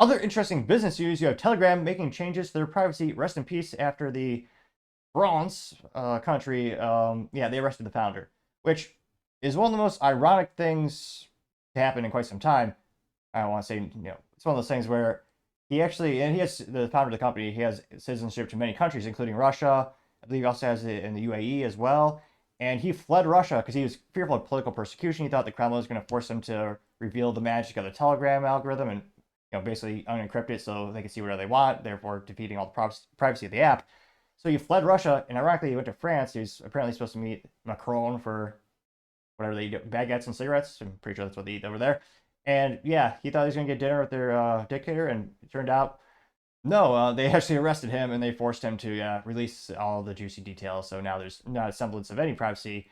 Other interesting business news, you have Telegram making changes to their privacy. Rest in peace after the France country, yeah, they arrested the founder, which is one of the most ironic things to happen in quite some time. I don't want to say, it's one of those things where and he has the founder of the company, he has citizenship to many countries, including Russia. I believe he also has it in the UAE as well. And he fled Russia because he was fearful of political persecution. He thought the Kremlin was going to force him to reveal the magic of the Telegram algorithm and basically unencrypt it so they can see whatever they want, therefore defeating all the privacy of the app. So he fled Russia, and ironically, he went to France. He's apparently supposed to meet Macron for whatever they eat, baguettes and cigarettes. I'm pretty sure that's what they eat over there. And yeah, he thought he was going to get dinner with their dictator, and it turned out no, they actually arrested him and they forced him to release all the juicy details. So now there's not a semblance of any privacy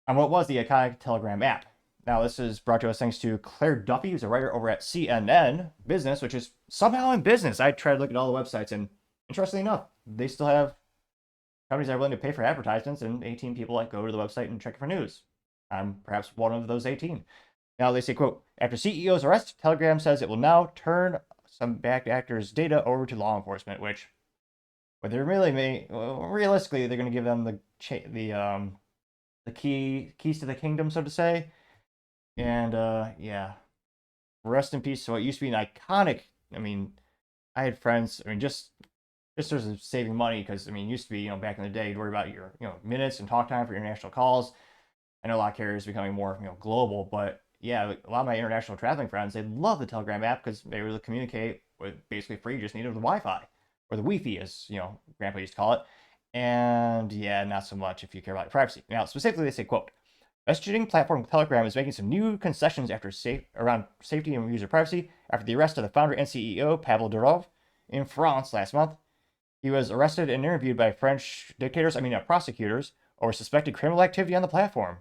on what was the iconic Telegram app. Now, this is brought to us thanks to Claire Duffy, who's a writer over at CNN Business, which is somehow in business. I tried to look at all the websites, and interestingly enough, they still have companies that are willing to pay for advertisements, and 18 people that go to the website and check it for news. I'm perhaps one of those 18. Now, they say, quote, after CEO's arrest, Telegram says it will now turn some bad actors' data over to law enforcement, which, what they're realistically, they're going to give them the keys to the kingdom, so to say. And yeah, rest in peace. So it used to be an iconic. I mean, I had friends. I mean, just sort of saving money because I mean, it used to be back in the day, you'd worry about your minutes and talk time for international calls. I know a lot of carriers are becoming more global, but yeah, a lot of my international traveling friends, they love the Telegram app because they were able to communicate with basically free. You just needed the Wi-Fi or the Wi-Fi, as Grandpa used to call it. And yeah, not so much if you care about your privacy. Now, specifically, they say, quote, messaging platform Telegram is making some new concessions around safety and user privacy after the arrest of the founder and CEO, Pavel Durov, in France last month. He was arrested and interviewed by French prosecutors over suspected criminal activity on the platform,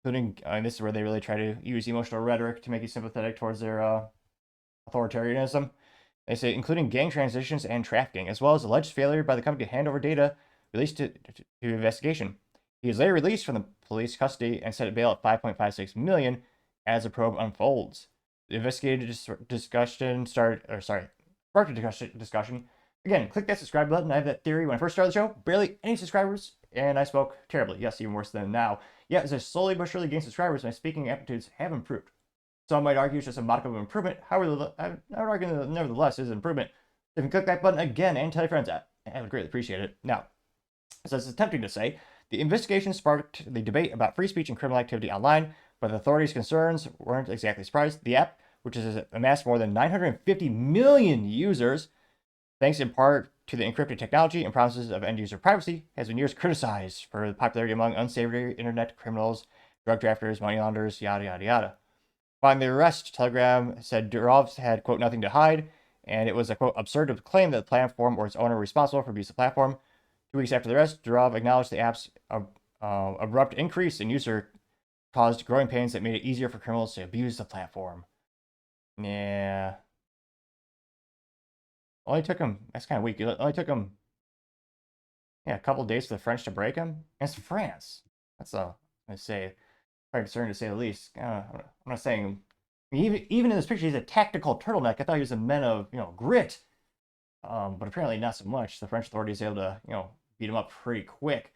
including, this is where they really try to use emotional rhetoric to make you sympathetic towards their authoritarianism. They say, including gang transitions and trafficking, as well as alleged failure by the company to hand over data released to investigation. He was later released from the police custody and set a bail at $5.56 million as the probe unfolds. The investigative discussion sparked a discussion. Again, click that subscribe button. I have that theory. When I first started the show, barely any subscribers, and I spoke terribly. Yes, even worse than now. Yeah, as I slowly but surely gained subscribers, my speaking aptitudes have improved. Some might argue it's just a modicum of improvement. However, I would argue that nevertheless is an improvement. If you click that button again and tell your friends, I would greatly appreciate it. Now, as I was attempting to say, the investigation sparked the debate about free speech and criminal activity online, but the authorities' concerns weren't exactly surprised. The app, which has amassed more than 950 million users, thanks in part to the encrypted technology and promises of end-user privacy, has been years criticized for the popularity among unsavory internet criminals, drug traffickers, money launderers, yada, yada, yada. Following the arrest, Telegram said Durov had, quote, nothing to hide, and it was a, quote, absurd to claim that the platform or its owner were responsible for abuse of the platform. 2 weeks after the arrest, Durov acknowledged the app's abrupt increase in user caused growing pains that made it easier for criminals to abuse the platform. Yeah. Only took him, that's kind of weak. It only took him, a couple days for the French to break him. It's France. That's I'm going to say, quite concerning to say the least. I'm not saying, even in this picture, he's a tactical turtleneck. I thought he was a man of, grit. But apparently not so much. The French authorities able to, beat him up pretty quick.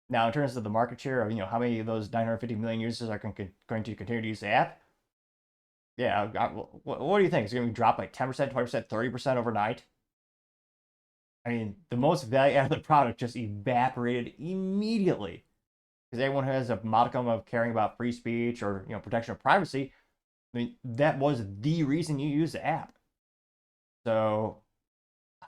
Now, in terms of the market share of, how many of those 950 million users are going to continue to use the app, yeah, what do you think? Is it going to drop like 10%, 20%, 30% overnight? I mean, the most value out of the product just evaporated immediately because everyone has a modicum of caring about free speech or protection of privacy. I mean, that was the reason you use the app. So,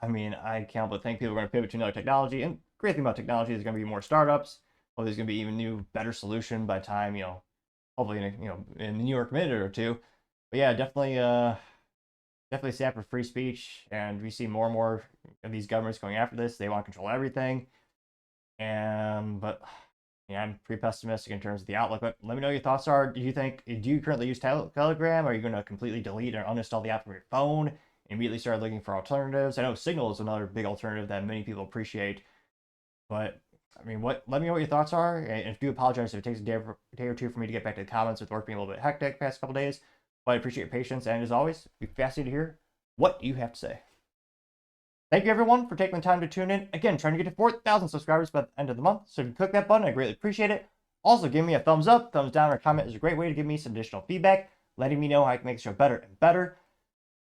I mean, I can't but think people are going to pivot to another technology. And great thing about technology is going to be more startups. Well, there's going to be even new, better solution by the time hopefully in the New York minute or two. But yeah, definitely stand for free speech, and we see more and more of these governments going after this. They want to control everything, but yeah, I'm pretty pessimistic in terms of the outlook. But let me know your thoughts are. Do you currently use Telegram? Are you going to completely delete or uninstall the app from your phone and immediately start looking for alternatives? I know Signal is another big alternative that many people appreciate, but I mean, let me know what your thoughts are. And I do apologize if it takes a day or two for me to get back to the comments with work being a little bit hectic the past couple days. But I appreciate your patience, and as always, be fascinated to hear what you have to say. Thank you, everyone, for taking the time to tune in. Again, trying to get to 4,000 subscribers by the end of the month. So if you click that button, I greatly appreciate it. Also, give me a thumbs up, thumbs down, or a comment is a great way to give me some additional feedback, letting me know how I can make the show better and better.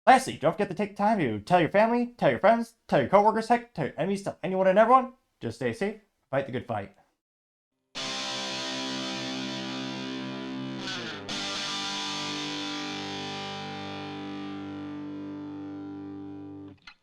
Lastly, don't forget to take the time to tell your family, tell your friends, tell your coworkers, heck, tell your enemies, tell anyone and everyone. Just stay safe, fight the good fight.